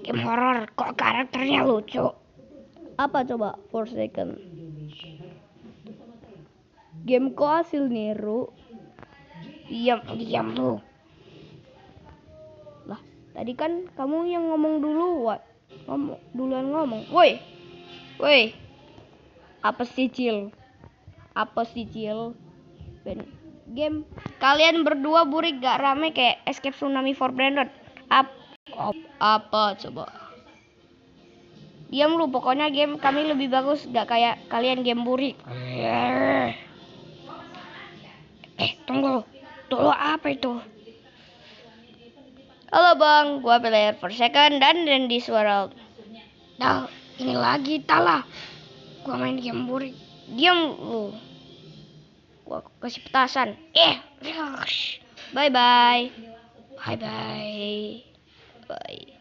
Game horror kok karakternya lucu. Apa coba? Forsaken. Game kok hasil niru. Diam lu. Lah, tadi kan kamu yang ngomong dulu, duluan ngomong. Woi. Apa sih, Cil? Game kalian berdua burik gak rame kayak Escape Tsunami for Brandon. Apa coba? Diam lu, pokoknya game kami lebih bagus, gak kayak kalian game burik. Tunggu dulu, apa itu? Halo bang, gua player Forsaken dan this world. Dah, ini lagi Tala. Gua main game burik. Diam lu. Gua kasih petasan. Bye bye. Bye bye. Bye.